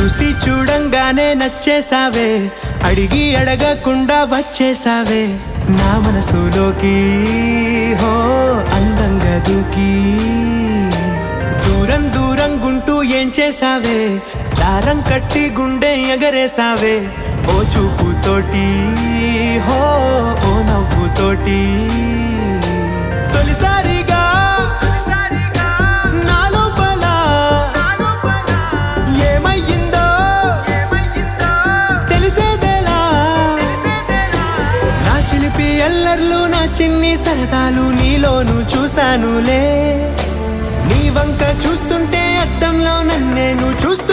చూసి చూడంగానే నచ్చేసావే, అడిగి అడగకుండా వచ్చేసావే నా మనసులోకి. హో అందంగా దూకి దూరం దూరం గుంటూ ఏం చేసావే, దారం కట్టి గుండె ఎగరేసావే ఓ చూపుతోటి. హో ఓ నవ్వుతోటి తొలిసారిగా నా లోపల ఏమయ్యిందో తెలిసేదేలా. నా చిలిపి ఎల్లర్లు నా చిన్ని సరదాలు నీలోను చూశానులే. నీ వంక చూస్తుంటే అద్దంలో నన్నేను చూస్తూ